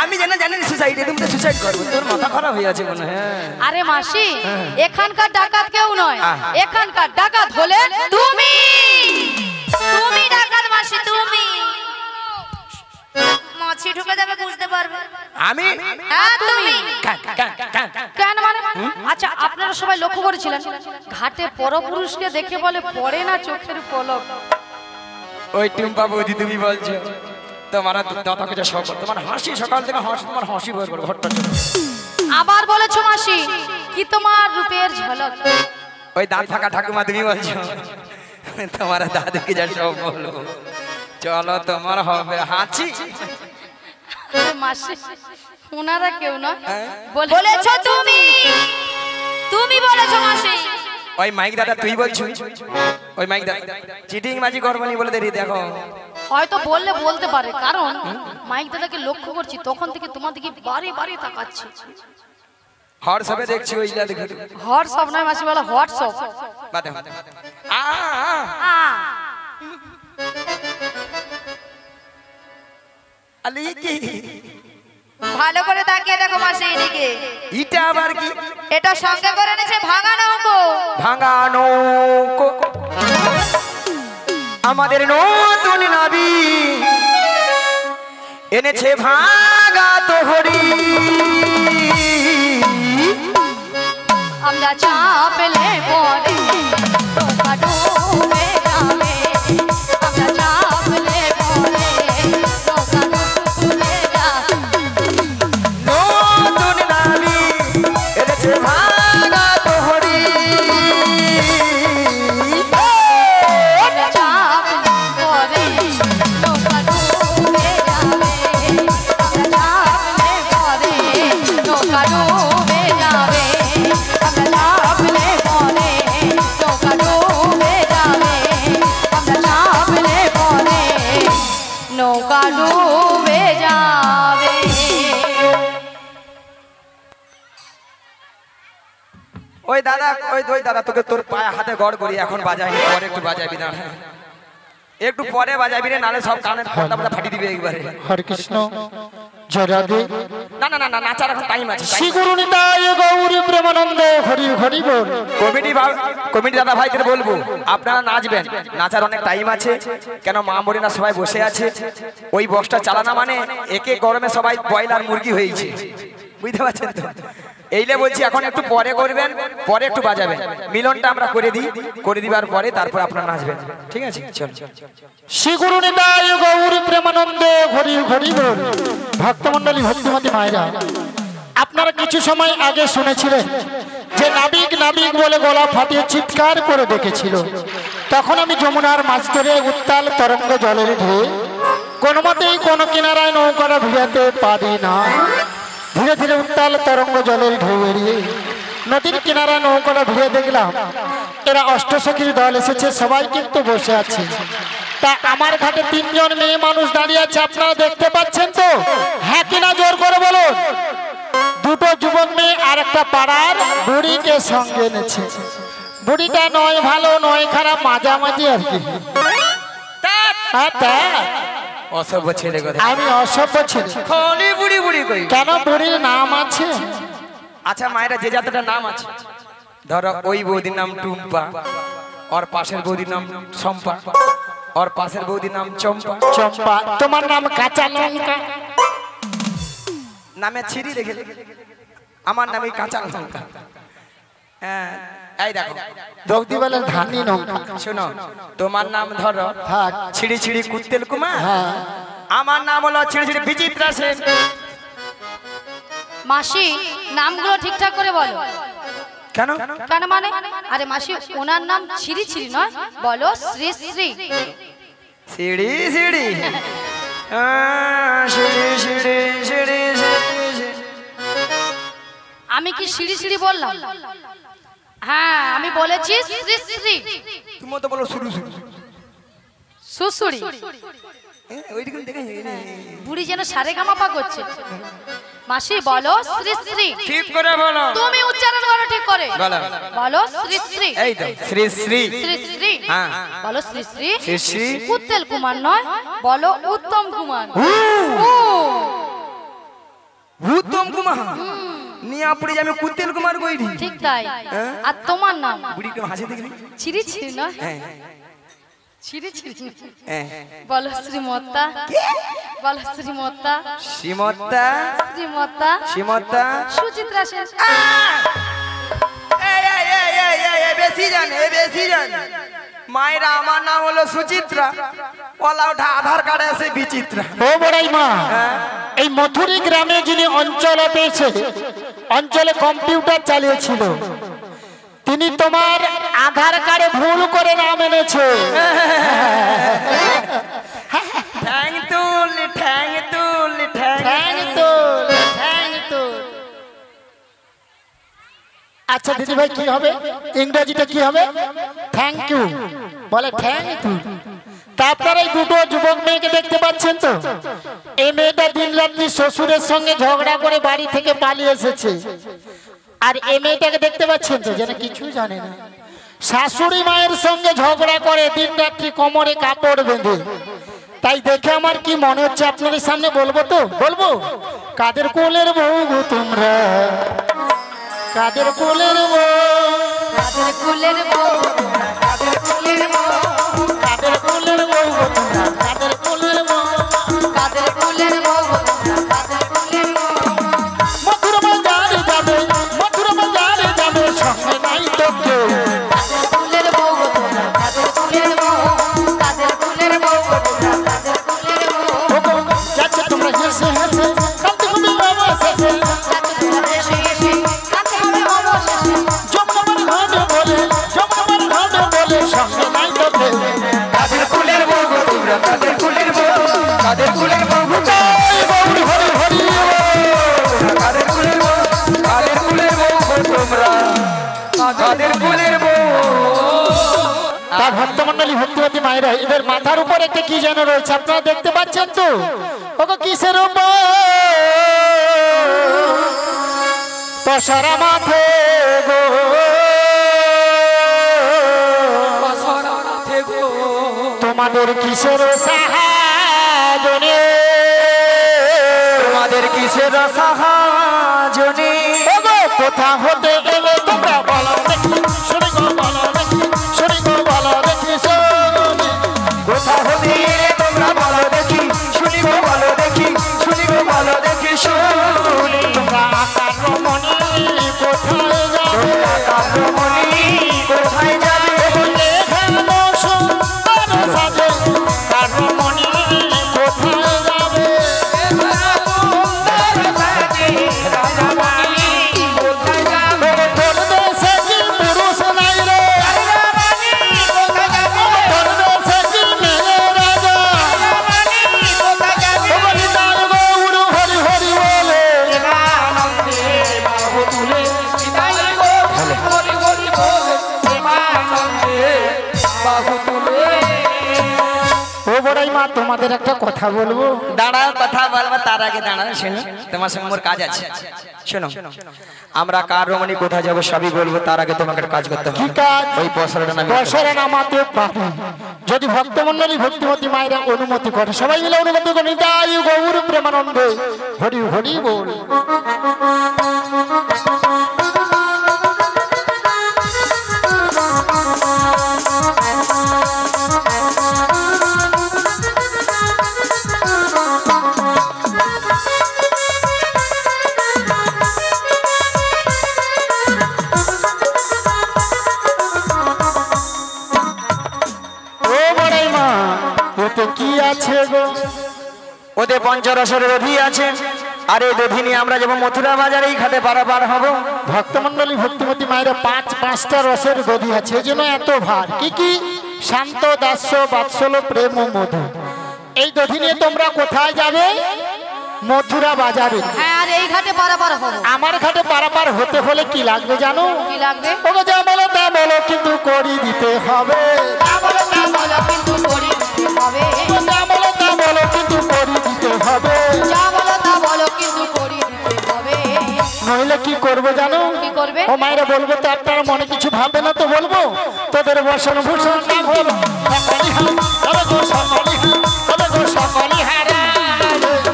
আমি জানি সুসাইডে তুমি তো সুসাইড করবে, তোর মাথা খারাপ হয়ে আছে মনে হয়। আরে মাসি, এখানকার ডাকাত কেউ নয়, এখানকার ডাকাত হলে তুমি। তুমি ডাকাত মাসি, তুমি। মাছি ঢুকে যাবে বুঝতে পারবে। আমি? হ্যাঁ তুমি। কেন মানে? আচ্ছা আপনারা সবাই লক্ষ্য করেছিলেন ঘাটে পরপুরুষকে দেখে বলে পড়ে না চোখের পলক। ওই টুম্পা বৌদি তুমি বলছো তোমার দাদা কিছু সব, তোমার হাসি সকাল থেকে হাসি, তোমার হাসি বের করে ঘরটা। আবার বলেছো মাসি কি তোমার রূপের ঝলক। ওই দাঁত ফাঁকা ঠাকুমা তুমি বলছো তোমার দাদুকে যা সব বলবো, চলো তোমার হবে হাঁচি। মাসি ওনারা কেউ না, বলেছো তুমি, তুমি বলেছো মাসি। ওই মাইক দাদা তুই বলছো, ওই মাইক দাদা চিটিং বাজি করবনি বলে দেরি। দেখো হয়তো বললে বলতে পারে, কারণ মাইক দাদাকে লক্ষ্য করছি তখন থেকে তোমার দিকে বারে বারে তাকাচ্ছি। হোয়াটসঅ্যাপে দেখছি ওইটা দেখো। হোয়াটসঅ্যাপ নয় মাসি, বলা হোয়াটসঅ্যাপ। বাদে আলি কি ভালো করে তাকিয়ে দেখো মাসি এদিকে। এটা আবার কি? এটা সঙ্গে করে এনেছে ভাঙা নৌকো। ভাঙা নৌকো আমাদের নতুন নবী এনেছে ভাঙা তোহরি। আমরা চাপলে পরে নৌকা ডুবে যাবে, আমরা চাপলে পরে নৌকা ডুবে যাবে। নতুন নবী এনেছে ভাঙা তোহরি। আমরা চাপলে পরে নৌকা ডুবে যাবে, আমরা চাপলে পরে নৌকা ডুবে যাবে, আমরা চাপলে পরে নৌকা ডুবে যাবে, আমরা চাপলে পরে নৌকা ডুবে যাবে। ওই দাদা ওই দাদা তোকে তোর পায়ে হাতে গড় করি এখন বাজাইনি, পরে একটু বাজাবি না, একটু পরে বাজাবি রে, নালে সব কানের পর্দা ফাটি দিবে একবারে। হরে কৃষ্ণ জয় রাধে। না না না নাচার এখন টাইম আছে। শ্রী গুরু নিতাই গৌরী প্রেমানন্দ হরি হরি বল। কমিটি দাদা ভাইদের বলবো আপনারা নাচবেন, নাচার অনেক টাইম আছে, কেন মা মরিনা সবাই বসে আছে। ওই বক্সটা চালানা মানে একে গরমে সবাই ব্রয়লার মুরগি হয়েছে, বুঝতে পারছেন তো। এইলে বলছি এখন একটু পরে করবেন, পরে একটু বাজাবেন, মিলনটা আমরা করে দিই, করে দিবার পরে তারপর আপনারা নাচবেন, ঠিক আছে? চল। শ্রী গুরু নিতাই গৌরী প্রেমানন্দ হরি হরি বল। ভক্তমণ্ডলী ভক্তিমতী মায়েরা, আপনারা কিছু সময় আগে শুনেছিলেন যে নাবিক নাবিক বলে গলা ফাটিয়ে চিৎকার করে ডেকেছিল। তখন আমি যমুনার মাছ ধরে উত্তাল তরঙ্গ জলের ঢেউ, কোনো মতেই কোনো কিনারায় নৌকাটা ভিড়াতে পারি না। ধীরে ধীরে উত্তাল তরঙ্গ জলের ঢেউ এড়িয়ে নদীর কিনারায় নৌকাটা ভিড়ে দেখলাম এরা অষ্টসখীর দল এসেছে, সবাই কিন্তু বসে আছে। তা আমার ঘাটে 3 জন মেয়ে মানুষ দাঁড়িয়ে আছে, আপনারা দেখতে পাচ্ছেন তো? হ্যাঁ কিনা জোর করে বলুন। 2টো যুবক মেয়ে আর একটা পাড়ার বুড়িকে সঙ্গে এনেছে। বুড়িটা নয় ভালো নয় খারাপ, মাঝামাঝি আর কি। অসভ্য ছেলে কথা। আমি অসভ্য ছেলে? খনি বুড়ি বুড়ি কই? কেন বুড়ির নাম আছে? আচ্ছা মায়েরা যে যাত্রাটা নাম আছে, ধরো ওই বৌদির নাম টুম্পা, ওর পাশের বৌদির নাম শম্পা, ওর পাশের বৌদির নাম চম্পা। চম্পা। তোমার নাম কাঁচা লঙ্কা? নামে ছিরি রেখে, আমার নামে কাঁচা লঙ্কা। হ্যাঁ এই দেখো দৌদি বলে ধানি লঙ্কা। শোনো, তোমার নাম ধরো হ্যাঁ ছিড়ি ছিড়ি কুত্তেল কুমার, হ্যাঁ। আমার নাম হলো ছিড়ি ছিড়ি বিচিত্রা সেন। মাসি নামগুলো ঠিকঠাক করে বলো। কেন কেন মানে? আরে মাসি ওনার নাম ছিরি ছিরি নয়, বলো শ্রী শ্রী। সিঁড়ি সিঁড়ি সিঁড়ি সিঁড়ি সিঁড়ি সিঁড়ি। আমি কি সিঁড়ি সিঁড়ি বললাম? হ্যাঁ আমি বলেছি শ্রী শ্রী। তুমি তো বলো শুরু শুরু সুসুড়ি। ওইরকম দেখে বুড়ি যেন সারেগামাপা করছে। মাসি বলো শ্রী শ্রী। ঠিক করে বলো। তুমি উচ্চারণ করো ঠিক করে। বলো বলো শ্রী শ্রী। এই তো শ্রী শ্রী শ্রী শ্রী। হ্যাঁ বলো শ্রী শ্রী। শ্রী শ্রী উত্তেল কুমার নয়, বলো উত্তম কুমার। ও, শ্রী শ্রী। উত্তম কুমার। শ্রী শ্রী। উত্তেল কুমার নয়, বলো উত্তম কুমার। উত্তম কুমার। ও, নিয়াপুরি আমি কুত্তেল কুমার কইরি ঠিক তাই। আর তোমার নাম? বুড়ি কেমন হাসি দেখলি? ছিরি ছিরি না? হ্যাঁ ছিরি ছিরি না। হ্যাঁ বলো শ্রীমত্তা। বলো শ্রীমত্তা। শ্রীমত্তা শ্রীমত্তা। শ্রীমত্তা সুচিত্রা সেন। বেশি জানে বেশি জানে মায়েরা আমার নাম হলো সুচিত্রা ওলা ওঠা আধার কার্ডে আছে বিচিত্রা। ও বড়াই মা, এই মথুরি গ্রামে যিনি অঞ্চলে পেয়েছে, অঞ্চলে কম্পিউটার চালিয়েছিল, তিনি তোমার আধার কার্ডে ভুল করে নাম এনেছে। ঠ্যাং তুল ঠ্যাং তুল ঠ্যাং আচ্ছা দিদি ভাই কি হবে, ইংরেজিটা কি হবে? থ্যাংক ইউ বলে থ্যাংক ইউ। তারপরে এই দুটো যুবক মেয়েকে দেখতে পাচ্ছেন তো, এই মেয়েটা দিন রাত্রি শ্বশুরের সঙ্গে ঝগড়া করে বাড়ি থেকে পালিয়ে এসেছে। আর এই মেয়েটাকে দেখতে পাচ্ছেন তো, যেন কিছু জানে না, শাশুড়ি মায়ের সঙ্গে ঝগড়া করে দিন রাত্রি কোমরে কাপড় বেঁধে। তাই দেখে আমার কি মনে হচ্ছে আপনাদের সামনে বলবো, তো বলবো, কাদের কোলের বউ গো তোমরা, কাদের কোলের বউ, কাদের কুলের বউ, কাদের কুলের বউ, কাদের কোলের বউ গো তোমরা, কাদের কোলের বউ, কাদের কুলের বউ, কাদের কুলের বউ। মথুরা বাজারে যাবে, মথুরা বাজারে যাবে, সঙ্গে নাই তো কেউ। কাদের কুলের বউ, কাদের কুলের বউ, কাদের কুলের বউ, কাদের কুলের বউ। ও গো, যাচ্ছে তোমরা হেসে হেসে, কাঁদতে হবে বাবা শেষে, কাদের কুলের এসে এসে, কাঁদতে হবে অবশেষে। জমজমার ঘাটে বলে, জমজমার ঘাটে বলে, সঙ্গে নাই তো কেউ। কাদের কুলের বউ গো তোমরা, কাদের কুলের বউ, কাদের কুলের বউ গো জয় গৌরী হরি হরি তোমরা, কাদের কুলের বউ, কাদের কুলের বউ গো তোমরা, কাদের কুলের বউ। তা ভক্তমন্ডলী ভক্তিবতী মায়েরা, এদের মাথার উপর একটা কি যেন রয়েছে, আপনারা দেখতে পাচ্ছেন তো? ওগো কিসের উপর পশরা মাথে গো, তোমাদের কিসের সাহায্যে, তোমাদের কিসের সাহায্যে, ওগো কোথা হতে এলে তোমরা বলো দেখি, শুনি গো বলো দেখি, শুনি গো বলো দেখি, শুনি কোথা হতে এলে তোমরা বলো দেখি, শুনিব বলো দেখি, শুনিব বলো দেখি শুনি। তোমরা আকার রমণী কোথায় যাবে, কাব্যমণি কোথায় যাবে, বলে ভালো সুন্দর সাজে, কার রমণী কোথায় যাবে, তোর দেশে কি পুরুষ নাই রে, তোর দেশে কি মেয়ে রাজা, বলি তার গৌর হরি হরি বলে, ও বড়াই মা তোমাদের একটা কথা বলবো। দাঁড়াও কথা বলবো, তার আগে দাঁড়াও শোনো, তোমার সঙ্গে মোর কাজ আছে। শোনো, আমরা কার রমণী কোথায় যাবো সবই বলবো, তার আগে তোমাকে একটা কাজ করতে কি হবে। কাজ? ওই পসরাটা নামে বছরে নামাতে পারি, যদি ভক্তমন্ডলী ভক্তিমতী মায়েরা অনুমতি করে, সবাই মিলে অনুমতি করে, নিতাই গৌর প্রেমানন্দে হরি হরি বল। ও বড়াই মা, এতে কি আছে গো? ওদের পঞ্চরসের দধি আছে, আর এই দধি নিয়ে আমরা যাবো মথুরা বাজারে, এই ঘাটে পারাপার হবো। ভক্তমন্ডলী ভক্তিমতী মায়েরা পাঁচটা রসের দধি আছে, এই জন্য এত ভার। কি কি? শান্ত, দাস্য, বাৎসল্য, প্রেম ও মধু। এই দধি নিয়ে তোমরা কোথায় যাবে? মথুরা বাজারে। হ্যাঁ, আর এই ঘাটে পারাপার হবো। আমার ঘাটে পারাপার হতে হলে কি লাগবে জানো? কি লাগবে? ওগো যা বলো তা বলো, কিন্তু করি দিতে হবে। যা বলো তা বলো, কিন্তু করি দিতে হবে। ওগো যা বলো তা বলো, কিন্তু করি দিতে হবে। যা বলো তা বলো, কিন্তু করি দিতে হবে। নইলে কি করবে জানো? কি করবে? ও মায়েরা বলবো তো, আপনারা মনে কিছু ভাববে না তো বলবো। তোদের বসন ভূষণ নাম হলো সকলি হার, তবে গো সকলি হার, তবে গো সকলি হার।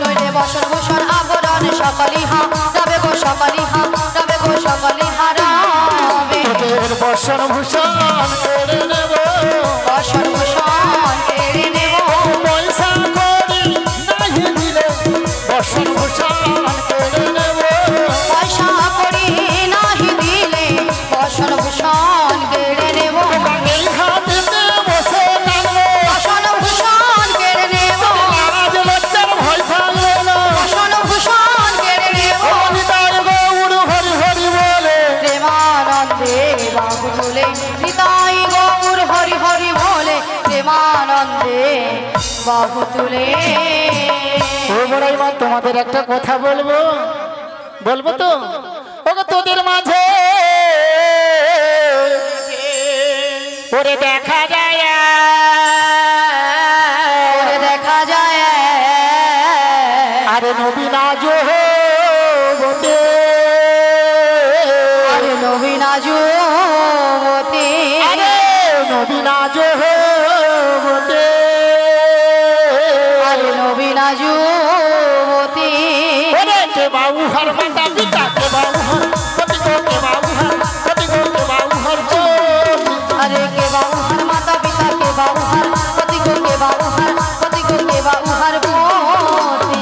নইলে বসন ভূষণ আবরণ সকলি হারাবে গো সকলি হারাবে গো সকলি হারাবে তোদের বর্ষণ ভূষণ কেড়ে নেব বর্ষণ ভূষণ কেড়ে নেব পয়সা করি নাহি দিলে বর্ষণ ভূষণ কেড়ে নেব পয়সা করি নাহি দিলে বর্ষণ ভূষণ কেড়ে নেব এই ঘাটেতে বসে কাঁদবো বর্ষণ ভূষণ কেড়ে নেব আজ লজ্জার ভয় থাকবে না বর্ষণ ভূষণ কেড়ে নেব নিতাই গৌর হরি হরি বলে প্রেমানন্দে বাহু তুলে নিতাই গৌর হরি হরি বলে প্রেমানন্দে বাহু তুলে ও বড়াই মা তোমাদের একটা কথা বলবো বলবো তো ওগো তোদের মাঝে ওরে দেখা যায় ওরে দেখা যায় আরে নবীন আজ বতে আরে নবীন যুবতী আরে নবীন আজ বতে আরে নবীন যুবতী ওরে কে বাবু হর মাতা পিতা কে বাবু হর কতি গো কে বাবু হর কতি গো কে বাবু হর আরে কে বাবু হর মাতা পিতা কে বাবু হর পতি গো কে বাবু হর পতি গো কে বাবু হর পতি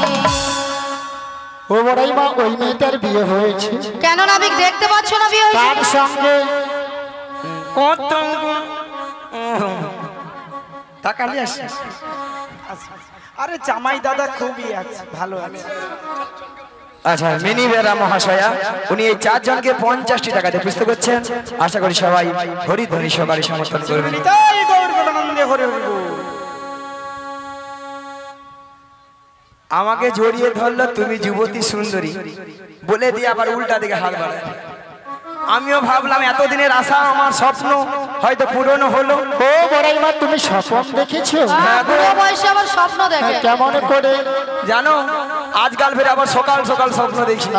ও বড়াই মা ওই মেয়েটার বিয়ে হয়েছে কেন নাবিক দেখতে পাচ্ছ না বিয়ে হয়েছে তার সঙ্গে তাকালি আসে আরে জামাই দাদা খুবই আছে ভালো আছে আচ্ছা মিনি বেরা মহাশয়া উনি এই 4 জনকে 50টি টাকা দিয়ে পুস্তক করছেন আশা করি সবাই হরিধ্বনি সবারই সমর্থন করবেন তাই গৌর প্রেমানন্দে হরি হরি বল। আমাকে জড়িয়ে ধরলো তুমি যুবতী সুন্দরী বলে দিয়ে আবার উল্টা দিকে হাত বাড়ায় আমিও ভাবলাম এতদিনের আশা আমার স্বপ্ন হয়তো পূরণ হলো ও বড়াই মা তুমি স্বপ্ন দেখেছো বুড়ো বয়সে আবার স্বপ্ন দেখে কেমন করে জানো আজকাল ফের আবার সকাল সকাল স্বপ্ন দেখি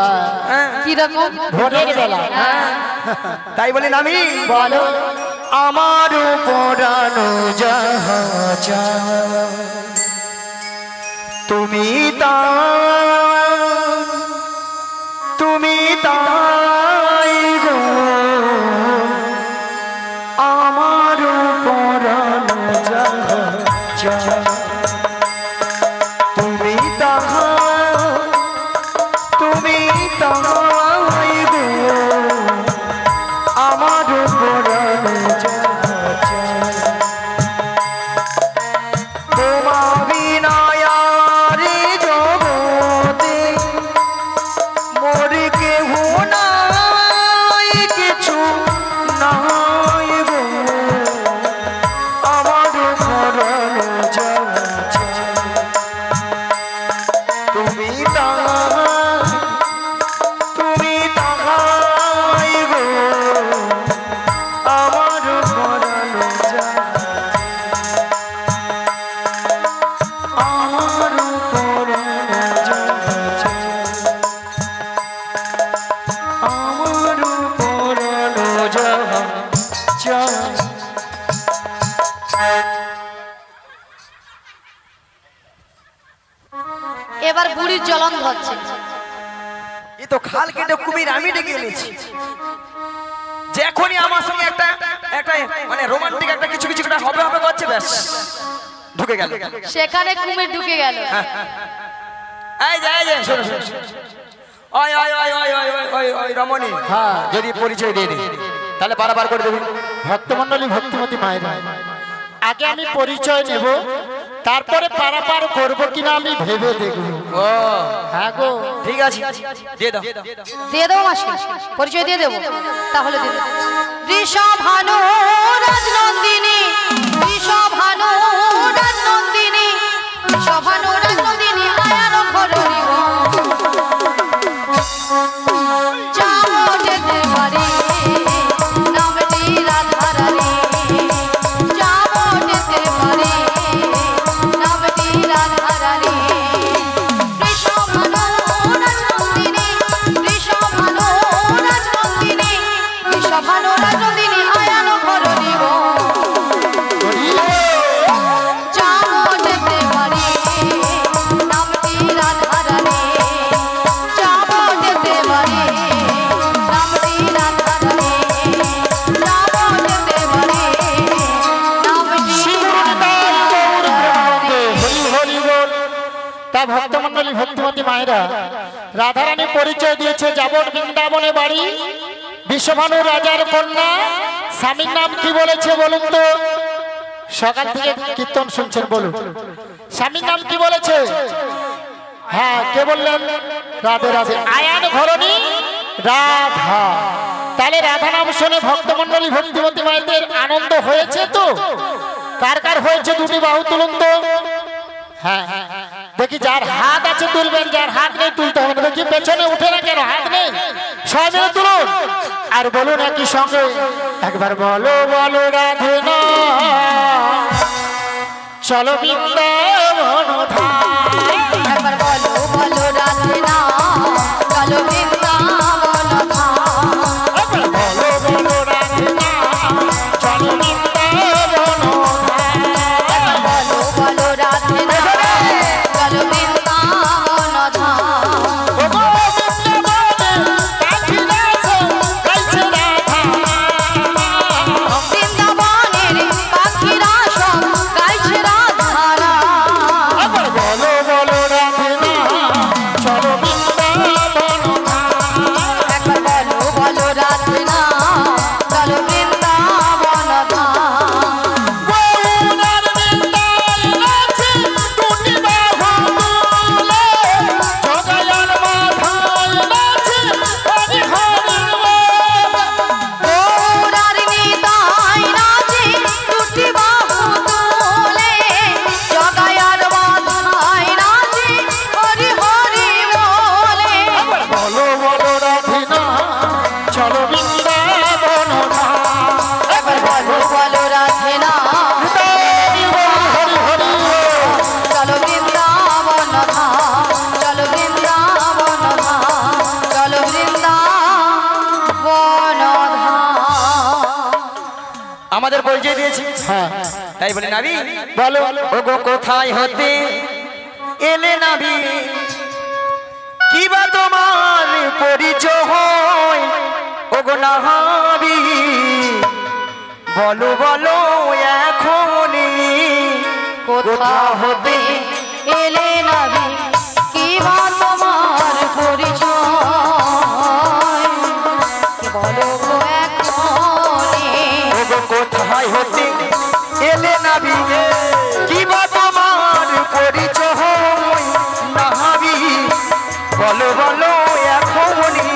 হ্যাঁ কিরকম ভোরের বেলা তাই বলি আমি বলো আমার পড়ানো জাহাজা তুমি তাই গো আমার পড়ানো জাহাজা তুমি তাই গো আমার পড়ানো জাহাজা তোমা বিনায়ারে জগতে মোর কেহ নাই কিছু নাই গো আমার পড়ানো জাহাজা তুমি তাহাই গো আমার পড়ানো জাহাজা আমার পড়ানো জাহাজা আমার পড়ানো জাহাজা এবার বুড়ির জ্বলন ধরছে এ তো খাল কেটে কুমির আমি ডেকে এনেছি যখনই আমার সঙ্গে একটা মানে রোমান্টিক একটা কিছু একটা হবে করছে ব্যাস ঢুকে গেল সেখানে কুমির ঢুকে গেল এই যে শোনো ওই রমণী হ্যাঁ। যদি পরিচয় দিয়ে দিই তাহলে পারাপার করে দেবে ভক্তমণ্ডলী ভক্তিমতী মায়েরা আগে আমি পরিচয় নেব তারপরে পারাপার করব কিনা আমি ভেবে দেখব ও হ্যাঁ গো ঠিক আছে দিয়ে দাও দিয়ে দেবো মাসি পরিচয় দিয়ে দেবো তাহলে দিয়ে দেবো ঋষভানু রাজনন্দিনী ঋষভানু রাজনন্দিনী ঋষভানু রাজনন্দিনী আয়ার ঘরণী যাবো যেতে পারি নামটি রাধারানী যাবো যেতে পারি নামটি রাধারানী ঋষভানু রাজনন্দিনী ঋষভানু রাজনন্দিনী ঋষভানু রাজনন্দিনী আয়ার ঘরণী যাবো যেতে পারি নামটি রাধারানী মায়েরা, রাধারানী পরিচয় দিয়েছে যাবত বৃন্দাবনে বাড়ি, বিশ্বভানু রাজার কন্যা। স্বামীর নাম কি বলেছে বলুন তো? সকাল থেকে কীর্তন শুনছেন, বলুন স্বামীর নাম কি বলেছে? হ্যাঁ, কে বললেন? রাধে রাধে। আয়ান ঘরণী রাধা। তাহলে রাধা নাম শুনে ভক্তমন্ডলী ভক্তিমতী মায়েদের আনন্দ হয়েছে তো? কার কার হয়েছে দুটি বাহু তুলুন তো। হ্যাঁ, দেখি যার হাত আছে তুলবেন, যার হাত নেই তুলতে হবে না। দেখি পেছনে উঠে না কেন, হাত নেই, সবাই মিলে তুলুন আর বলুন একই সঙ্গে একবার বলো বলো রাধে না চলো বৃন্দাবন ধাম। একবার বলো বলো রাধে না চলো বৃন্দাবন ধাম। একবার বলো বলো রাধে না চলো বৃন্দাবন ধাম। একবার বলো বলো রাধে না চলো বৃন্দাবন ধাম। ওগো বৃন্দাবনে পাখিরা সব গাইছে রাধা। বৃন্দাবনের পাখিরা সব গাইছে রাধা নাম। একবার বলো বলো রাধে না চলো বৃন্দাবন ধাম। একবার বলো বলো রাধে না চলো বৃন্দাবন ধাম। গৌরার বৃন্দায় নাচে দুটি বাহু তুলে, জগায়ার মাথায় নাচে হরি হরি বল। গৌরার নিতাই নাচে দুটি বাহু তুলে, জগায়ার মাথায় নাচে হরি হরি বলে। একবার বলো বলো রাধে না চলো বৃন্দাবন ধাম। একবার বলো বলো রাধে না হরি হরি হরি বল। চলো বৃন্দাবন ধাম, চলো বৃন্দাবন ধাম, চলো বৃন্দাবন ধাম। আমাদের পরিচয় দিয়েছি, হ্যাঁ তাই বলি নাবি বলো। ওগো কোথায় হতে এলে নাবি, কি বা তোমার পরিচয় হয়? ওগো নাবি বলো বলো এখনই কোথা হতে এলে নবী, কি বা তোমার পরিচয়? বলো গো এখনই। ওগো কোথায় হতে এলে নাবি, কি বা তোমার পরিচয় হয়? নাবি বলো বলো এখনই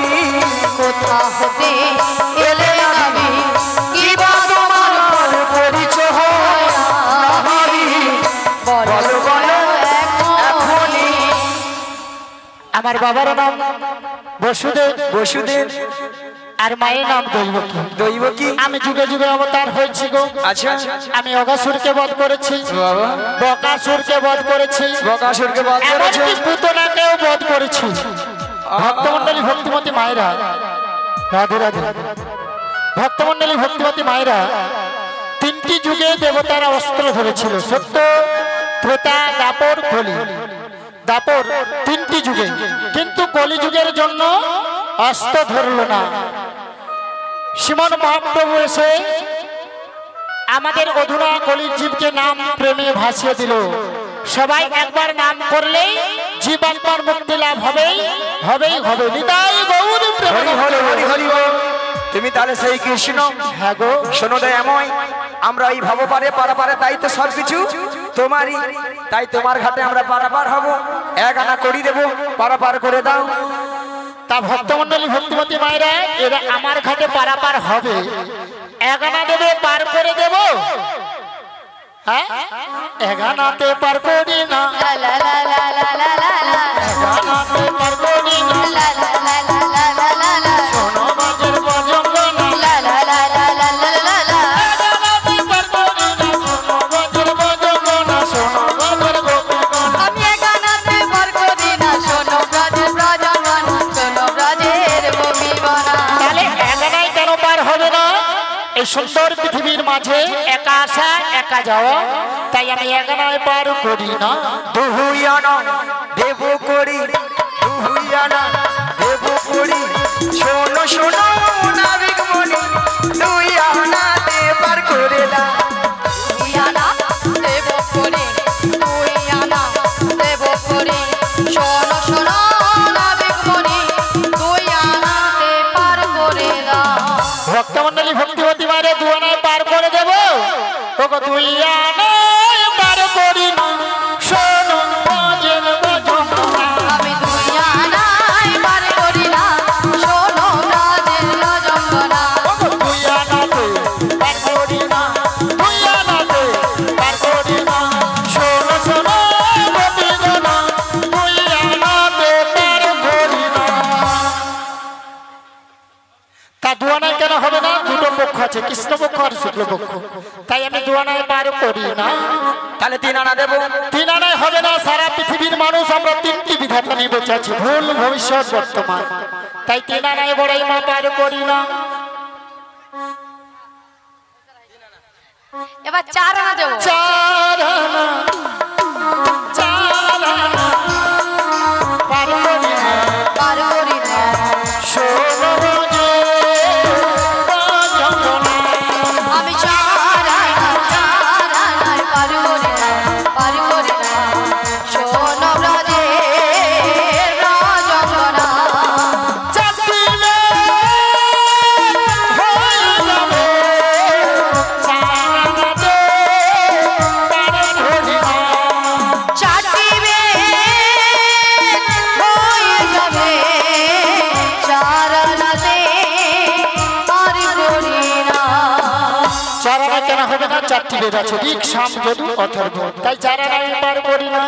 কোথা হতে এলে নবী, কি বা তোমার তোমার পরিচয় হয়? নাবি বলো বলো এখনই। আমার বাবার নাম বসুদেব, বসুদেব আর মায়ের নাম দৈবকী। দৈব কি? আমি যুগে যুগে অবতার হয়েছি গো। আচ্ছা আমি অগাসুরকে বধ করেছি, বাবা, বকাসুরকে বধ করেছি, বকাসুরকে বাদ করেছে। এমনকি পুতনাকেও বধ করেছি। ভক্তমন্ডলী ভক্তিমতী মায়েরা, রাধে রাধে। ভক্তমন্ডলী ভক্তিমতী মায়েরা, তিনটি যুগে দেবতারা অস্ত্র ধরেছিল, সত্য, ত্রেতা, দাপর, কলি। দাপর তিনটি যুগে, কিন্তু কলি যুগের জন্য অস্ত্র ধরল না। শ্রীমন মহাপ্রভু এসে আমাদের অধুনা কলির জীবকে নাম প্রেমে ভাসিয়ে দিল। সবাই একবার নাম করলেই জীবাত্মার মুক্তি লাভ হবেই হবেই হবে। নিতাই গৌর হরি প্রেমানন্দ। হরি হরি হরি বল। তুমি তাহলে সেই কৃষ্ণ। হ্যাঁ গো, শোনো দয়াময়, আমরা এই ভবপারে পারাপারে, তাই তো সব কিছু তোমারই, তাই তোমার ঘাটে আমরা পারাপার হব। এক আনা করি দেবো, পারাপার করে দাও। তা ভক্তমন্ডলী ভক্তিমতী মায়েরা, এরা আমার ঘাটে পারাপার হবে, এগানা দেবে, পার করে দেব। হ্যাঁ, এগানাতে পার করি না, লা লা লা লা লা লা লা লা। এগানাতে পার করি না। লা লা লা লা লা লা লা লা। শোনো বাজের বজঙ্গ না, লা লা লা লা লা লা লা লা। এগানাতে পার করি না। শোনো বাজের বজঙ্গ না, শোনো বাজের গোপীগণ। আমি একানাতে পার করি না, শোনো ব্রজের ব্রজগণ, শোনো ব্রজের গোপীগণা। তাহলে এগানাই কেন পার হবে না? এই সুন্দর পৃথিবীর মাঝে একা আসা একা যাওয়া, তাই আমি এগানায় পার করি না। দুহুইয়ানা দেব করি, দুহুইয়ানা দেব করি, শোনো শোনো নাবিক মনি, দুই আনা দেবার করে দাও। তুই আনা দেব করে, তুই আনা দেব করে, শোনো শোনো ভক্তমন্ডলী ভক্তিবতী মায়ের দুয়ানায় পার করে দেব ওগো দুই আনায় পার করি না শোনো বাজের বাজনা আমি দুই আনায় পার করি না শোনো রাজের রজঙ্গনা ওগো দুই আনাতে পার করি না দুই আনাতে পার করি না শোনো শোনো গোপীজনা দুই আনাতে পার করি না। তা দুয়ানায় কেন হবে না? দুটো পক্ষ আছে, কৃষ্ণপক্ষ আর শুক্লপক্ষ, তাই আমি দুয়ানায় পার করি না। তাহলে 3 আনা দেবো। 3 আনায় হবে না। সারা পৃথিবীর মানুষ আমরা 3টি বিধাতা নিয়ে বেঁচে আছি, ভুল ভবিষ্যৎ বর্তমান, তাই 3 আনায় বড়াই মা পার করি না। এবার 4 আনা দেবো। 4 আনা 4 আনা পার করি না পার করি না শোনো যে বাজনা আমি 4 আনায় পার করি না পার করি না শোনো রাজের রজঙ্গনা চাঁদিলে হয়ে যাবে চাঁদে পার করি না। চাটিবে হয়ে যাবে 4 আনাতে পার করি না 4 আনা কেন হবে না? 4টি বেদ আছে, ঋক সাম যদু অথর্ব, তাই 4 আনা আমি পার করি না।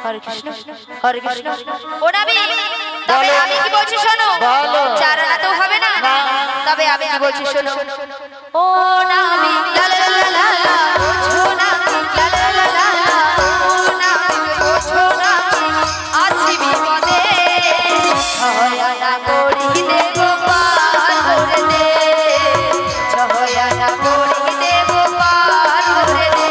হরে কৃষ্ণ হরে কৃষ্ণ ও নবী তবে বলো। আমি কি বলছি শোনো বলো। 4 আনা তো হবে না না। তবে আমি কি বলছি শোনো ও নবী লা লা লা লা লা বুঝো না লা লা লা লা লা ও নবী বুঝো না আছি বিপদে 6 আনা করি দেব পার করে দে 6 আনা করি দেব পার করে দে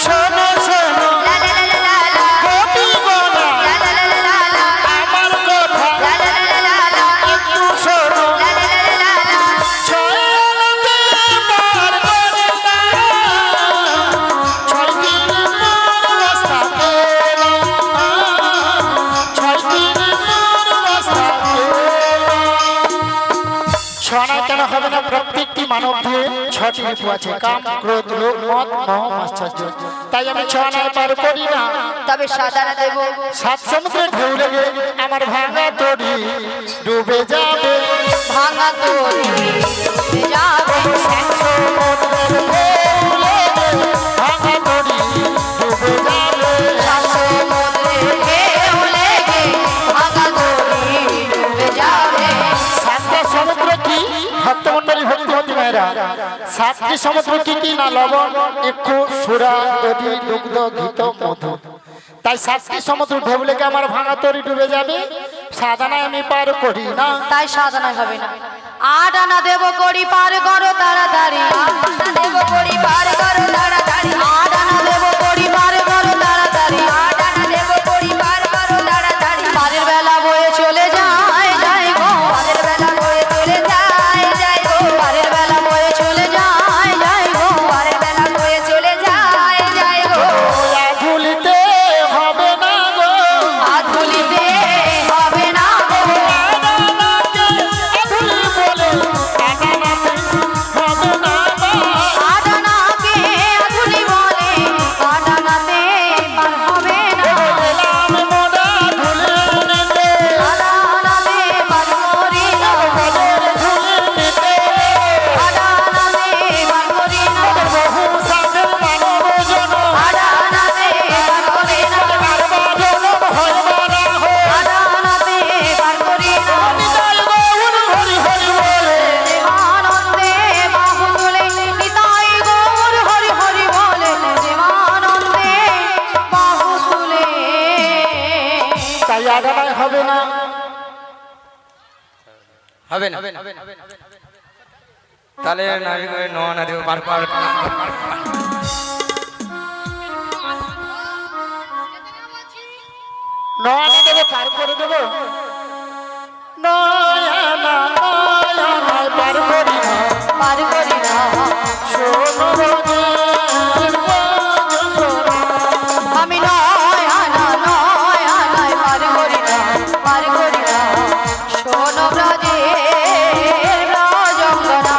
শোনো শোনো লা লা লা লা লা গোপী গোনা লা লা লা লা লা আমার কথা লা লা লা লা লা একটু শোনো লা লা লা লা লা 6 আনাতে পার করি না 6 দিন রাস্তা পেলাম 6 দিন রাস্তা পেলাম। 6 আনায় কেন হবে না? প্রত্যেকটি মানব দেহে 6টি ঋতু আছে, কাম ক্রোধ লোভ মদ মোহ মাশ্চর্য, তাই আমি 6 আনায় পার করি না। তবে 7 আনা দেব 7 সমুদ্রে ঢেউ লেগে আমার ভাঙা তরি ডুবে যাবে ভাঙা তোরি ডুবে যাবে 7 সমুদ্রের ঢেউ লেগে ভাঙা তরি ডুবে যাবে সমুদ্রে ঢেউ লেগে ভাঙা তোরি ডুবে যাবে 7টা সমুদ্র কি? ভক্তমন্ডলী ভক্তিবতী মায়েরা, 7টি সমুদ্র কি কি না? লবণ ইক্ষু সুরা দধি দুগ্ধ ঘৃত মধু, তাই 7টি সমুদ্র ঢেউ লেগে আমার ভাঙা তরি ডুবে যাবে। 7 আনায় আমি পার করি না। তাই 7 আনা হবে না 8 আনা দেব করি পার করো তাড়াতাড়ি 8 আনা দেব করি পার করো তাড়াতাড়ি 8 আনা দেব করি পার করো তাড়াতাড়ি 8 আনা দেব করি পার করো তাড়াতাড়ি পারের বেলা বয়ে চলে যায় যায় গো পারের বেলা বয়ে চলে যায় যায় গো পারের বেলা বয়ে চলে যায় যায় গো পারের বেলা বয়ে চলে যায় যায় গো ভুলিতে হবে না গো আধুলিতে হবে না গো আনানাকে আধুলি বলে আনানাতে হবে না গো। আডানাকে আধুলি বলে আডানাতে পার হবে না এলাম মোরা ধুলে নিতে আডানাতে পার করি না বদর ধুলে নিতে আডানাতে পার করি না বহু সাধের মানব জন আডানাতে পার করি না মারবা জনম হয় মারা হয় আডানাতে পার করি না নিতাই গৌর হরি হরি বলে দেবানন্দে বাহু তুলে নিতাই গৌর হরি হরি বলে দেবানন্দে বাহু তুলে তাই আগানায় হবে না। হবে না তাহলে নাবি 9 আনা দেবো পার পার নয় দেবো পার করে দেবো 9 আনা আনায় পার করি না পার করি না শোনো ব্রজের যন্ত্রণা। আমি নয় আনায় পার করি না পার করি না শোনো ব্রজের রজঙ্গনা।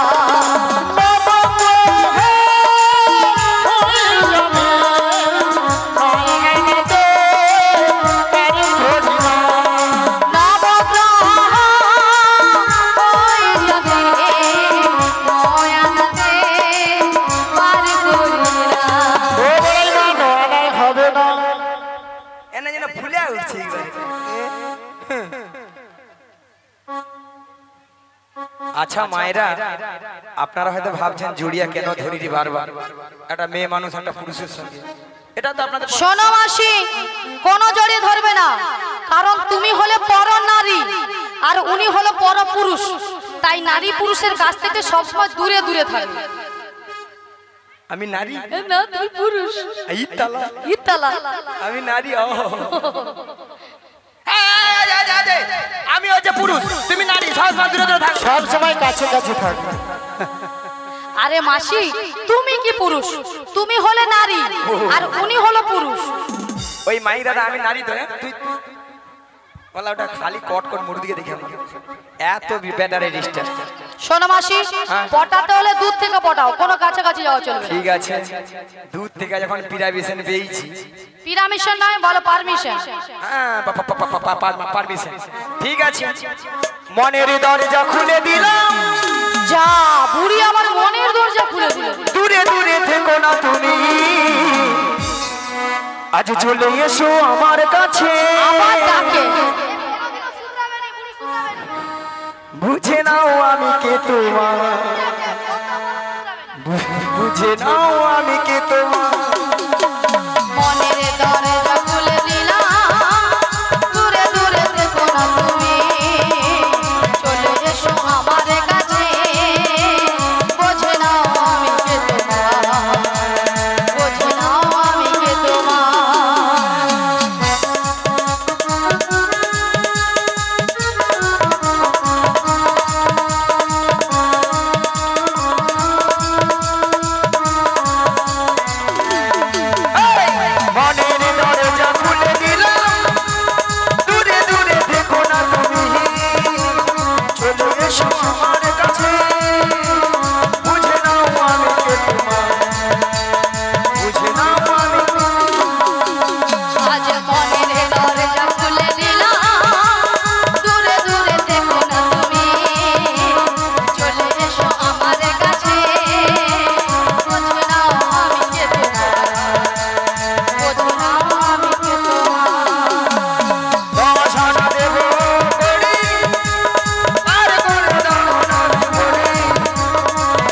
এনে যেন ফুলে উঠছে এইবারে। আচ্ছা মায়েরা, আপনারা হয়তো ভাবছেন জুড়িয়া কেন ধরিনি বারবার, একটা মেয়ে মানুষ একটা পুরুষের সঙ্গে, এটা তো আপনাদের শোনো মাসি, কোনো জড়িয়ে ধরবে না, কারণ তুমি হলে পর নারী আর উনি হলো পর পুরুষ, তাই নারী পুরুষের কাছ থেকে সবসময় দূরে দূরে থাকবে। আমি নারী না তুমি পুরুষ। ইতালা ইতালা আমি নারী ও আমি হচ্ছে পুরুষ, তুমি নারী, সবসময় দূরে দূরে থাকো। সব সময় কাছে কাছে থাকবে। আরে মাসি, তুমি কি পুরুষ? তুমি হলে নারী আর উনি হলো পুরুষ। ওই মাইরাটা আমি নারী তো, তুই বলা ওটা খালি কট কট মুড় দিকে দেখে আমার এত ব্যাটারি ডিস্টেন্স। শোনো মাসি, পটাতে হলে দুধ থেকে পটাও, কোনো কাছাকাছি যাওয়া চলবে না। ঠিক আছে, দুধ থেকে যখন পিরামিশন পেয়েছি, পিরামিশন নয়, বলো পারমিশন। হ্যাঁ পারমিশন, ঠিক আছে। মনের দরজা খুলে দিলাম, যা বুড়ি আমার মনের দরজা খুলে দিল। দূরে দূরে থেকো না তুমি, আজ চলে এসো আমার কাছে। আবার ডাকে। বুঝে নাও আমি কে তোমার, বুঝে নাও আমি কে তোমার। মনের দরজা খুলে দিলাম, দূরে দূরে থেকো না তুমি, চলে এসো আমার কাছে। বোঝে নাও আমি কে তোমার, বোঝে নাও আমি কে তোমার। মনের দরজা খুলে দিলাম, দূরে দূরে থেকো না তুমি, চলে এসো আমার কাছে। বুঝে নাও আমি কে তোমার, বুঝে নাও আমি আজ মনের দরজা খুলে দিলাম, দূরে দূরে থেকো না তুমি, চলে এসো আমার কাছে। বোঝো নাও আমি কে তোমার, বোঝো নাও আমি কে তোমার। দশানা দেব করি, আর করে দাও না করে,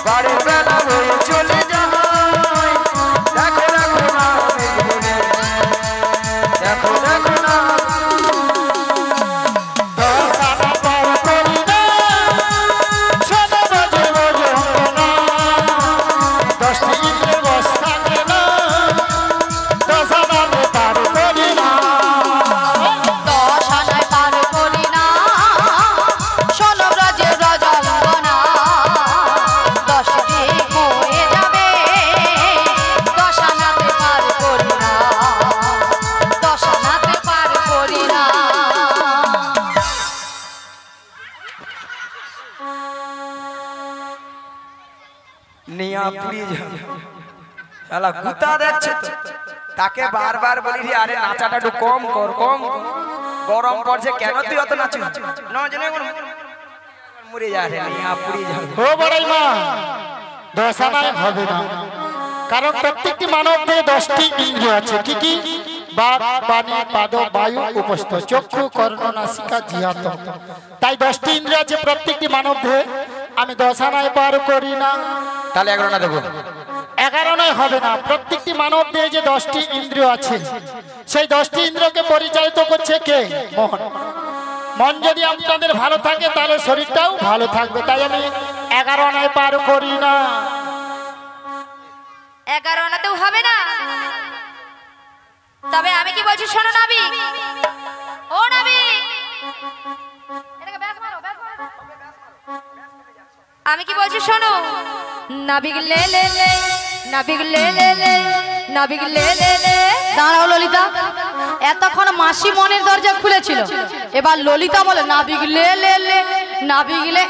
বারের বেলা হয়ে চলে যায়। দেখো দেখো না মেঘ বনে, দেখো দেখো না। দশানা পার করি না, শোনো ব্রজের যন্ত্রণা। 10টি ইন্দ্রিয় বশ থাকে না, দশানা পার করি না। দশ আনায় পার করি না, শোনো ব্রজের রজঙ্গনা। 10 দিক হয়ে যাবে, 10 আনাতে পার করি না, 10 আনাতে পার করি না। নিয়া পুড়িয়ে যাবে শালা গুতা দেখছে তো, তাকে বারবার বলি রে, আরে নাচাটা একটু কম কর, কম কর। গরম পড়ছে কেন তুই অত নাচিস না, জেনে মরে যা রে, নিয়া পুড়িয়ে যাবে। ও বড়াই মা, দশানায় হবে না, কারণ প্রত্যেকটি মানব দেহে 10টি ইন্দ্রিয় আছে। কি কি? বাক, বাণী, পাদ, বায়ু, উপস্থ, চক্ষু, কর্ণ, নাসিকা, জিহ্বা। তাই 10টি ইন্দ্রিয় আছে প্রত্যেকটি মানব দেহে। আমি দশানায় পার করি না। তাহলে 11 না দেবো। 11 হবে না, প্রত্যেকটি মানব দেহে যে 10টি ইন্দ্রিয় আছে, সেই 10টি ইন্দ্রিয়কে পরিচালিত করছে কে? মন। মন যদি আপনাদের ভালো থাকে তাহলে শরীরটাও ভালো থাকবে। তাই আমি 11 পার করি না। 11 আনাতেও হবে না, তবে আমি কি বলছি শোনো নাবিক, ও নাবিক, এটাকে ব্যাস মারো, ব্যাস মারো। আমি কি বলছি শোনো, নাবিক লে লে লে, নাবিক লে লে লে, নাবিক লে লে লে। দাঁড়াও ললিতা, এতক্ষণ মাসি মনের দরজা খুলেছিল, এবার ললিতা বলে নাবিক লে লে লে, নাবিক লে।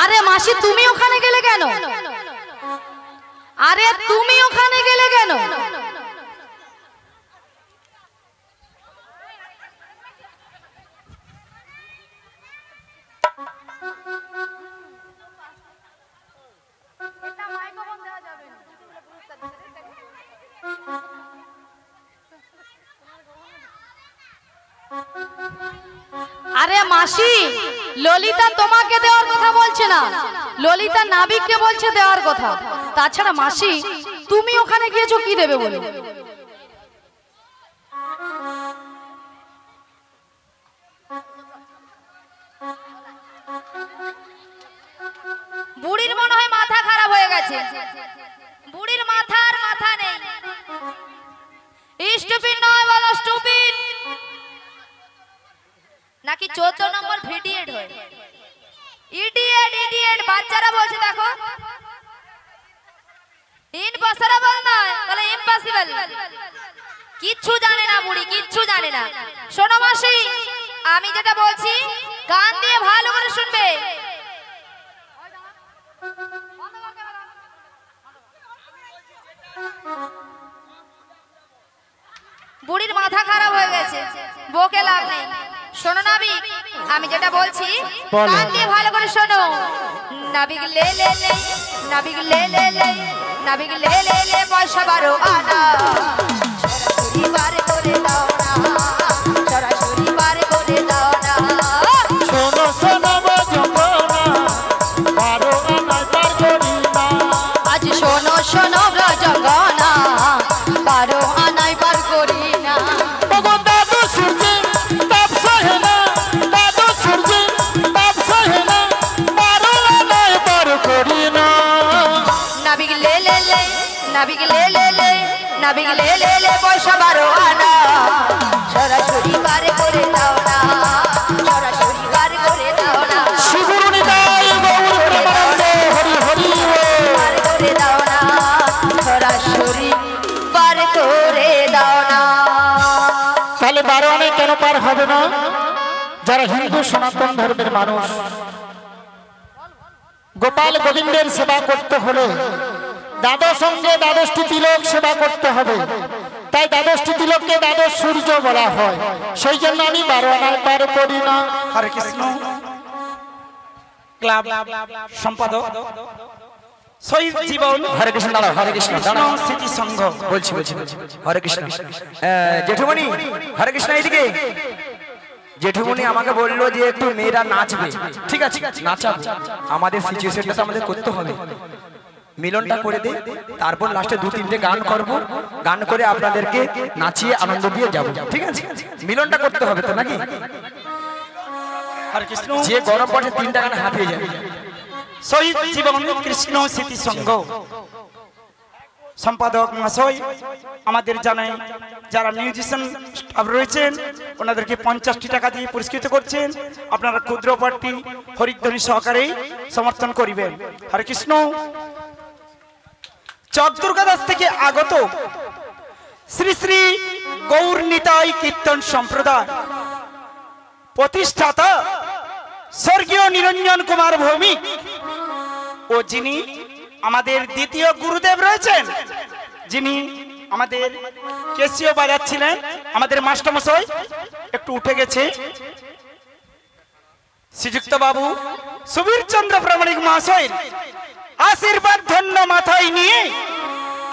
আরে মাসি তুমি ওখানে গেলে কেন? আরে তুমি ওখানে গেলে কেন? আরে মাসি, ললিতা তোমাকে দেওয়ার কথা বলছে না, ললিতা নাবিককে বলছে দেওয়ার কথা। তাছাড়া মাসি তুমি ওখানে গিয়েছো কি দেবে বলে? বুড়ির মনে হয় মাথা খারাপ হয়ে গেছে, বুড়ির মাথা নেই। স্টুপিড নয় বলো, স্টুপিড নাকি 14 নম্বর ভিডিয়েট হয়? ইডিয়েট ইডিয়েট বাচ্চারা বলছে, দেখো ইম্পসিবল নয় বলে ইম্পসিবল। কিচ্ছু জানে না বুড়ি, কিচ্ছু জানে না। শোনো মাসি, আমি যেটা বলছি কান দিয়ে ভালো করে শুনবে। বুড়ির মাথা খারাপ হয়ে গেছে, বকে লাভ নেই। শোনো নাবিক, আমি যেটা বলছি কান দিয়ে ভালো করে শোনো। নাবিক লে লে লে, নাবিক লে লে লে, নাবিক লে লে লে, পয়সা 12 আনা, সরাসরি বার করে দাও না, সরাসরি বার করে দাও না। শোনো শোনো ব্রজঙ্গনা, 12 আনায় পার করি না। আজ শোনো শোনো ব্রজঙ্গনা, 12 আনায় পার করি না। ওগো দাদু সূর্যে তাপ সহে না, দাদু সূর্যে তাপ সহে না, 12 আনায় পার করি না। নাবিক লে লে লে, নাবিক লে লে লে, নাবিক লে লে লে, পয়সা 12 আনা, সরাসরি বার করে দাও না, সরাসরি বার করে দাও না। শ্রীগুরু নিতাই গৌর প্রেমানন্দে হরি হরি বল। বার করে দাও না, সরাসরি বার করে দাও না। তাহলে 12 আনায় কেন পার হবে না? যারা হিন্দু সনাতন ধর্মের মানুষ, গোপাল গোবিন্দের সেবা করতে হলে দ্বাদশ সঙ্গে 12টি তিলক সেবা করতে হবে। তাই 12টি তিলককে 12 সূর্য বলা হয়। সেই জন্য আমি 12 আনায় পার করি না। হরে কৃষ্ণ ক্লাব সম্পাদক শহীদ জীবন হরে কৃষ্ণ, দাঁড়াও, হরে কৃষ্ণ, কৃষ্ণ দাঁড়াও। স্মৃতি সংঘ। বলছি হরে কৃষ্ণ। জেঠুমণি, হরে কৃষ্ণ, এইদিকে। জেঠুমণি আমাকে বললো যে একটু মেয়েরা নাচবে। ঠিক আছে, নাচাবো। আমাদের সিচুয়েশনটা তো আমাদের করতে হবে, মিলনটা করে দে, তারপর লাস্টে 2-3টে গান করব, গান করে আপনাদেরকে নাচিয়ে আনন্দ দিয়ে যাব। ঠিক আছে, মিলনটা করতে হবে তো নাকি? হরে কৃষ্ণ। যে গরম পড়ে 3টা গান হাঁপিয়ে যাবে। শহীদ জীবন কৃষ্ণ স্মৃতি সংঘ সম্পাদক মহাশয় আমাদের জানাই, যারা মিউজিশিয়ান স্টাফ রয়েছেন ওনাদেরকে 50টি টাকা দিয়ে পুরস্কৃত করছেন। আপনারা ক্ষুদ্র পার্টি হরিধ্বনি সহকারেই সমর্থন করিবেন। হরে কৃষ্ণ। চকদুর্গা দাস থেকে আগত শ্রী শ্রী গৌর নিতাই কীর্তন সম্প্রদায় প্রতিষ্ঠাতা স্বর্গীয় নিরঞ্জন কুমার ভৌমিক ও যিনি আমাদের দ্বিতীয় গুরুদেব রয়েছেন, যিনি আমাদের কেসিও বাজাচ্ছিলেন, আমাদের মাস্টারমশাই একটু উঠে গেছে, শ্রীযুক্ত বাবু সুবীর চন্দ্র প্রামাণিক মহাশয়ের আশীর্বাদ ধন্য মাথায় নিয়ে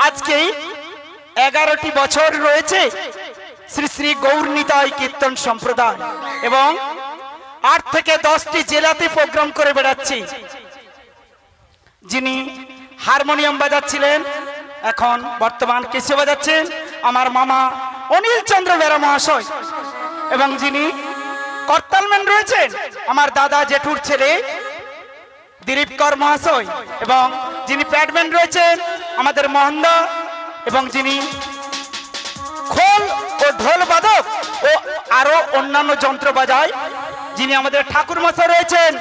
আজকে 11টি বছর রয়েছে শ্রী শ্রী গৌর নিতাই কীর্তন সম্প্রদায় এবং 8 থেকে 10টি জেলাতে প্রোগ্রাম করে বেড়াচ্ছি। যিনি হারমোনিয়াম বাজাচ্ছিলেন, এখন বর্তমান কেসিও বাজাচ্ছেন আমার মামা অনিল চন্দ্র বেরা মহাশয়, এবং যিনি করতালম্যান রয়েছেন আমার দাদা জেঠুর ছেলে দিলীপ কর মহাশয়, এবং যিনি প্যাডম্যান রয়েছেন আমাদের মোহনদা, এবং যিনি খোল ও ঢোল বাদক ও আরো অন্যান্য যন্ত্র বাজায় যিনি আমাদের ঠাকুর মশাই রয়েছেন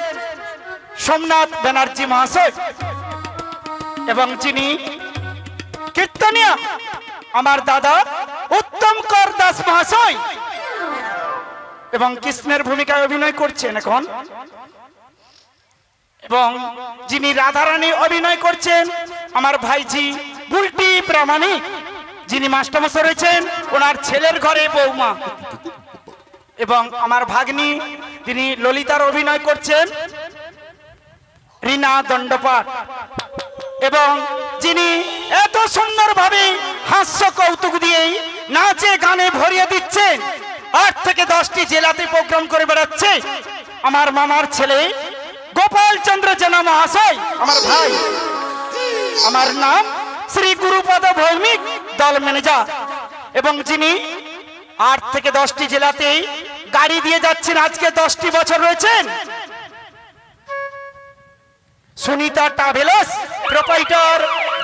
সোমনাথ ব্যানার্জি মহাশয়, এবং যিনি কীর্তনিয়া আমার দাদা উত্তম কর দাস মহাশয়, এবং কৃষ্ণের ভূমিকায় অভিনয় করছেন এখন, এবং যিনি রাধারানী অভিনয় করছেন আমার ভাইজি বুলটি প্রামাণিক, যিনি মাস্টারমশাই রয়েছেন ওনার ছেলের ঘরে বৌমা, এবং আমার ভাগ্নি যিনি ললিতার অভিনয় করছেন রীনা দণ্ডপাট, এবং যিনি এত সুন্দরভাবে হাস্য কৌতুক দিয়ে নাচে গানে ভরিয়ে দিচ্ছেন, 8 থেকে 10টি জেলাতে প্রোগ্রাম করে বেড়াচ্ছে আমার মামার ছেলে গোপাল চন্দ্র জেনা মহাশয়, আমার ভাই। আমার নাম শ্রী গুরুপদ ভৌমিক, দল ম্যানেজার, এবং যিনি 8 থেকে 10টি জেলাতে গাড়ি দিয়ে যাচ্ছেন, আজকে 10টি বছর রয়েছেন, সুনিতা ট্রাভেলস প্রোপাইটার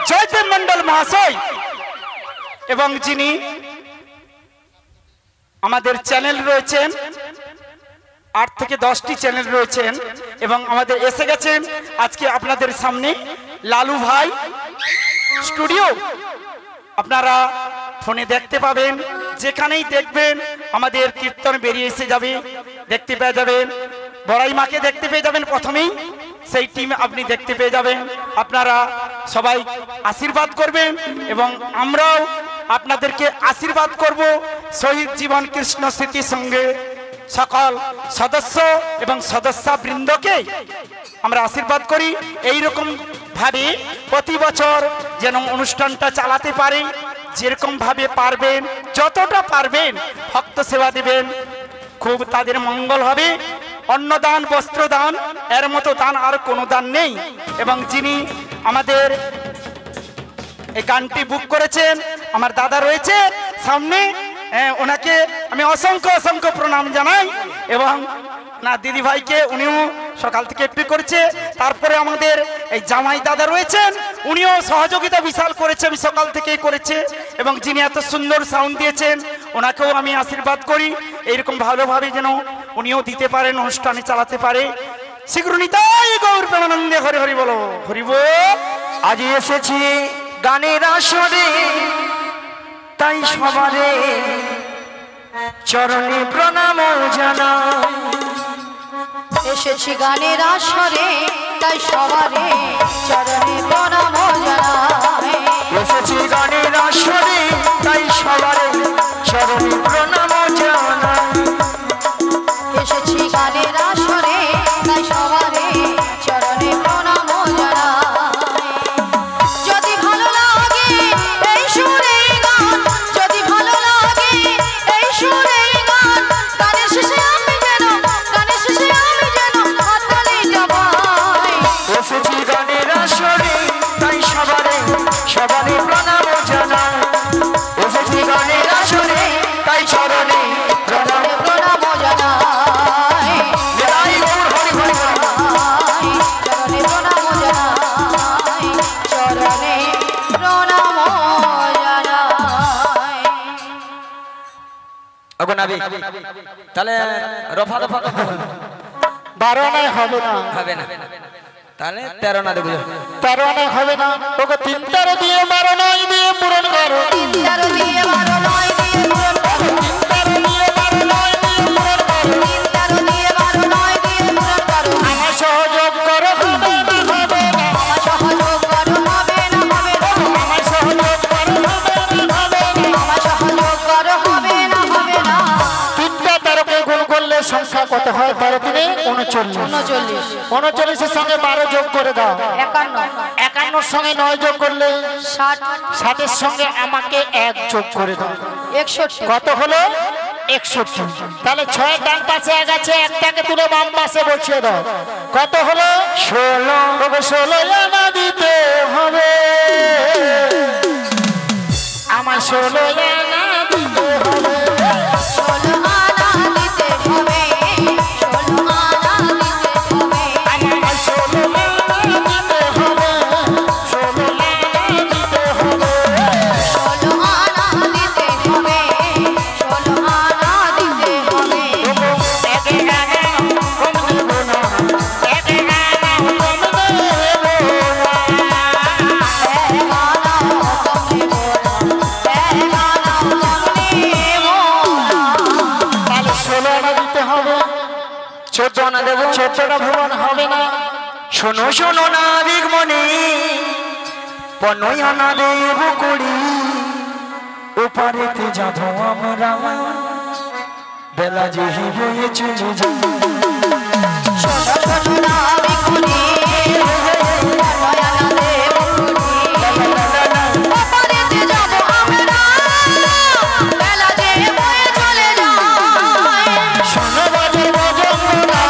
জয়দেব মন্ডল মহাশয়, এবং যিনি আমাদের চ্যানেল রয়েছেন 8 থেকে 10টি চ্যানেল রয়েছেন, এবং আমাদের এসে গেছেন আজকে আপনাদের সামনে লালু ভাই স্টুডিও। আপনারা ফোনে দেখতে পাবেন, যেখানেই দেখবেন আমাদের কীর্তন বেরিয়ে এসে যাবে, দেখতে পেয়ে যাবেন। বড়াই মাকে দেখতে পেয়ে যাবেন প্রথমেই, সেই টিম আপনি দেখতে পেয়ে যাবেন। আপনারা সবাই আশীর্বাদ করবেন এবং আমরাও আপনাদেরকে আশীর্বাদ করব। শহীদ জীবন কৃষ্ণ স্মৃতির সঙ্গে সকল সদস্য এবং সদস্যা বৃন্দকে আমরা আশীর্বাদ করি, এই রকম ভাবে প্রতি বছর যেন অনুষ্ঠানটা চালাতে পারে, যেরকম ভাবে পারবেন যতটা পারবেন ভক্ত সেবা দেবেন, খুব তাদের মঙ্গল হবে। অন্নদান বস্ত্রদান এর মতো দান আর কোনো দান নেই। এবং যিনি আমাদের এই গানটি বুক করেছেন আমার দাদা রয়েছে সামনে, ওনাকে আমি অসংখ্য অসংখ্য প্রণাম জানাই, এবং না দিদি ভাইকে উনিও সকাল থেকে একটু করছে। তারপরে আমাদের এই জামাই দাদা রয়েছেন, উনিও সহযোগিতা বিশাল করেছে, সকাল থেকেই করেছে, এবং যিনি এত সুন্দর সাউন্ড দিয়েছেন ওনাকেও আমি আশীর্বাদ করি এইরকম ভালোভাবে যেন উনিও দিতে পারেন, অনুষ্ঠানে চালাতে পারে। শীঘ্র নিতাই গৌর প্রেমানন্দে হরি হরি বলো, হরি বল। আজ এসেছি গানের আসরে, তাই সবারে চরণে প্রণাম জানাই। এসেছি গানের আসরে, তাই সবারে চরণে প্রণাম জানাই। এসেছি গানের আসরে, তাই সবারে চরণে প্রণাম জানাই। এসেছি গানের আসরে, তাই সবারে চরণে প্রণাম জানাই। যদি ভালো লাগে এই সুরে গান, যদি ভালো লাগে এই সুরে গান, গানের শেষে আমি যেন, গানের শেষে আমি যেন হাততালিটা পাই। এসেছি গানের আসরে, তাই সবারে সবারে প্রণাম জানাই। এসেছি গানের আসরে, তাই চরণে প্রণাম প্রণাম জানাই। জানাই। গৌর হরি হরি বল। চরণে প্রণাম জানাই, চরণে প্রণাম জানাই। ওগো নাবি, তাহলে রফা দফা তো 12 আনায় হবে না, হবে না, তাহলে 13 না দেবো। 13 আনায় হবে না। ওকে 3 13 দিয়ে 12 9 দিয়ে পূরণ করো। 3 13 দিয়ে 12 9 দিয়ে পূরণ করো। 3 13 দিয়ে 12 9 দিয়ে পূরণ করো। 3 13 দিয়ে 12 9 দিয়ে পূরণ করো। আমার সহযোগ করো, হবে না হবে না। আমার সহযোগ করো, হবে না হবে না। আমার সহযোগ করো, হবে না হবে না। আমার সহযোগ করো, হবে না হবে না। 3টা 13কে গুণ করলে সংখ্যা কত হয়? 13 3 39। 39 39 এর সঙ্গে 12 যোগ করে দাও। 51 51 এর সঙ্গে 9 যোগ করলে 60 60 এর সঙ্গে আমাকে 1 যোগ করে দাও। 61 কত হলো? 61। তাহলে 6 ডান পাশে 1 আছে, একটাকে তুলে বাম পাশে বসিয়ে দাও। কত হলো? 16। তবে 16 আনা দিতে হবে, আমার 16 আনা দিতে হবে। 16 আনা দিতে হবে, 16 আনা দিতে হবে। আমার 16 আনা দিতে হবে, 16 আনা দিতে হবে। 16 আনা দিতে হবে, 16 আনা দিতে হবে। 14 আনা দেব। 14টা ভুবন হবে না। শোনো শোনো নাবিক মনে, 15 আনা দেব করি, ওপারেতে যাব আমরা, বেলা যে বয়ে চলে যাব। শোনো শোনো নাবিক মনে, 15 আনা দেব করি, ওপারেতে যাব আমরা, বেলা যে বয়ে চলে যায়। শোনো বাজে বজঙ্গনা,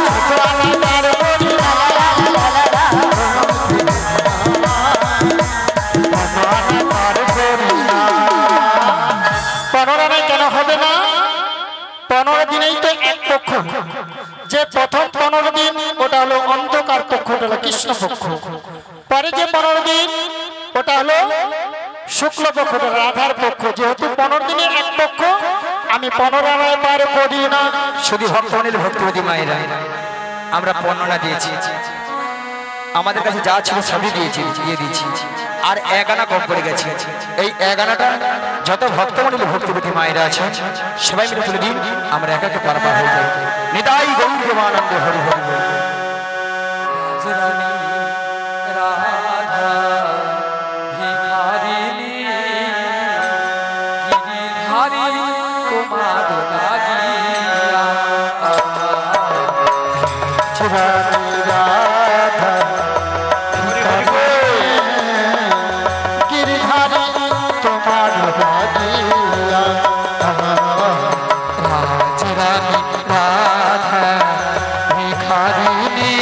ছোট আনা তার বলি, 15 আনায় কেন হবে না? 15 দিনেই তো এক পক্ষ। যে প্রথম 15 দিন ওটা হলো অন্ধকার পক্ষ, ওটা হলো কৃষ্ণ পক্ষ। পরে যে 15 দিন ওটা হলো শুক্ল পক্ষ, ওটা রাধার পক্ষ। যেহেতু 15 দিনে এক পক্ষ, আমি 15 আনায় পার করি না। শুধু ভক্তমণ্ডলী ভক্তিবতী মায়েরা, আমরা 15 আনা দিয়েছি, আমাদের কাছে যা ছিল সবই দিয়ে দিয়েছি, আর 1 আনা কম পড়ে গেছে। এই 1 আনাটা যত ভক্তমণ্ডলী ভক্তিবতী মায়েরা আছে সবাই মিলে তুলে দিন, আমরা একাকে পারাপার হয়ে যাই। নিতাই গৌর প্রেমানন্দে হরি হরি বল। রাজরানী রাধা ভিখারিণী গিরিধারী তোমার লাগিয়া রানী রাধা গিরিধারী তোমার লাগিয়া, রাজরানী রাধা ভিখারিণী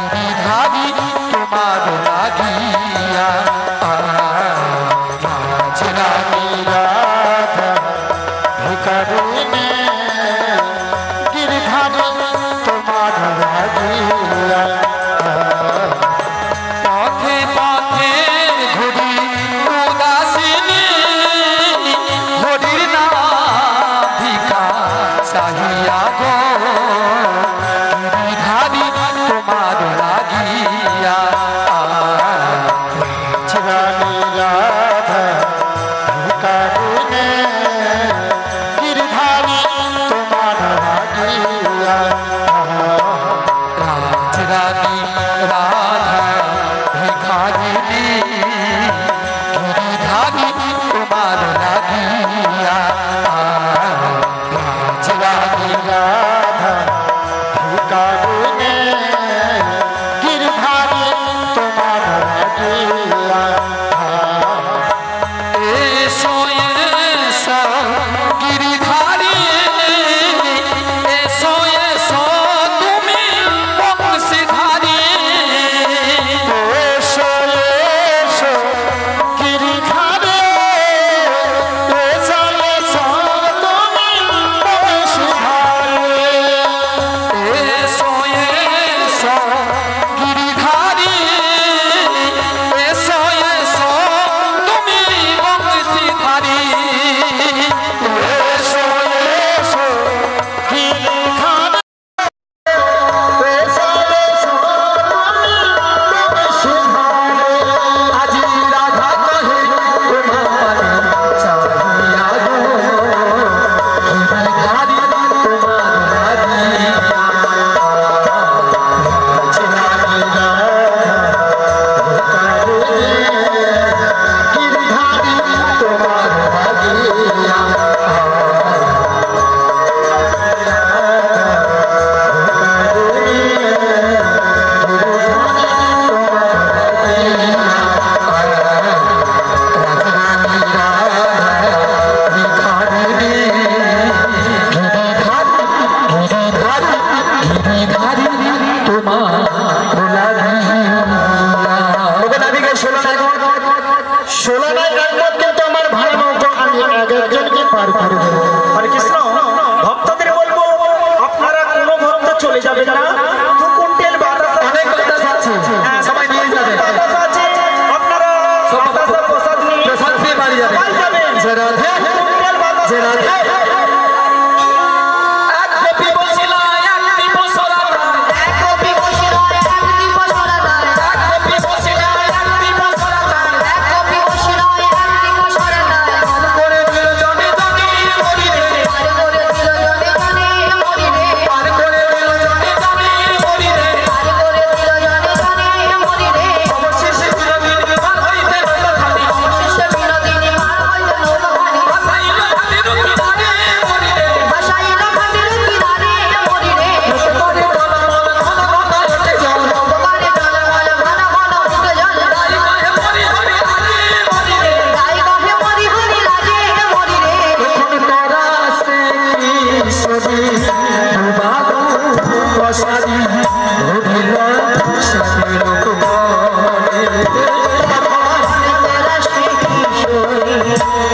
গিরিধারী তোমার লাগিয়া, রানী রাধা ভিখারিণী গিরিধারী তোমার লাগিয়া, পথে পথে ঘুরি উদাসিনী হরির নাম ভিকা চাহিয়া গো, গিরিধারী তোমার লাগিয়া, রানী রাধা ভিখারিণী গিরিধারী তোমার লাগিয়া, রাজরানী রাধা ভিখারিণী গিরিধারী তোমার লাগিয়া, রানী রাধা ভিখারিণী গিরিধারী তোমার লাগিয়া, এসো এসো গিরিধারী, এসো এসো তুমি বংশীধারী, এসো এসো গিরিধারী, এসো এসো তুমি বংশীধারী, এসো এসো গিরিধারী, এসো এসো তুমি বংশীধারী, এসো এসো গিরিধারী, এসো এসো তুমি বংশীধারী, আজি রাধা কহে তোমার চাহিয়া গো, গিরিধারী তোমার লাগিয়া, রানী রাধা ভিখারিণী গিরিধারী তোমার লাগিয়া, সোলানায় একমত, কিন্তু আমার ভালো নৌকো আমি এক একজনকে পার করে দেবো। হরে কৃষ্ণ। ভক্তদের বলবো আপনারা কোনো ভক্ত চলে যাবেন না, 2 কুইন্টাল বাতাসা, অনেক বাতাস আছে, সবাই নিয়ে যাবে, বাতাসা আছে, আপনারা বাতাসা প্রসাদ নিয়ে প্রসাদ পেয়ে বাড়ি যাবে। বাড়ি যাবেন। জয় রাধে, 2 কুইন্টাল বাতাসা জয় রাধে। এক কপি বসিলা এক দীপ সরাতা, এক কপি বসিল এক দীপ সরাতা, এক কপি বসিলা এক দীপ সরাতা, এক কপি বসিল এক দীপ সরাতা, করে দিল জনে জনে হরিরে, পার করে দিল জনে জনে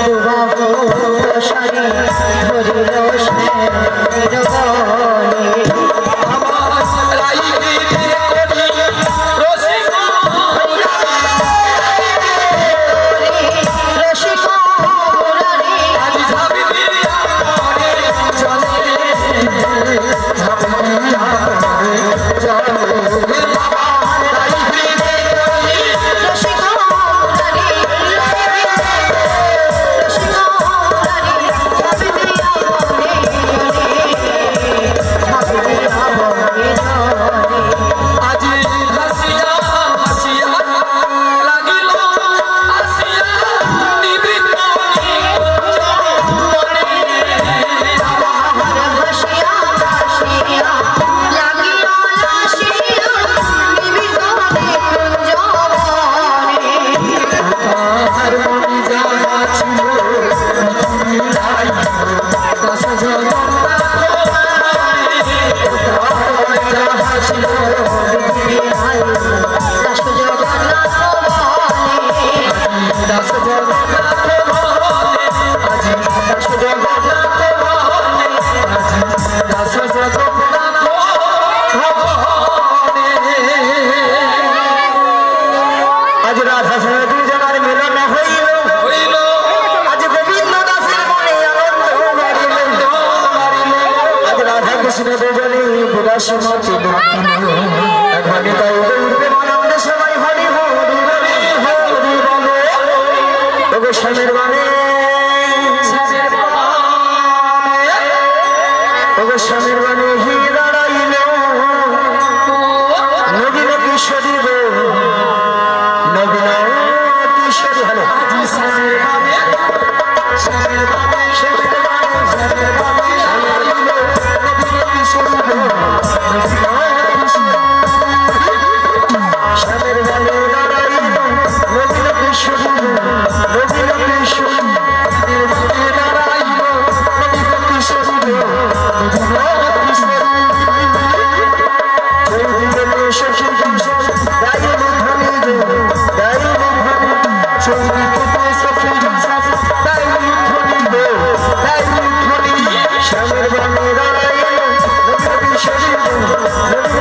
দুবাহু প্রসারী ধরিল শ্যামের বনে। Shall we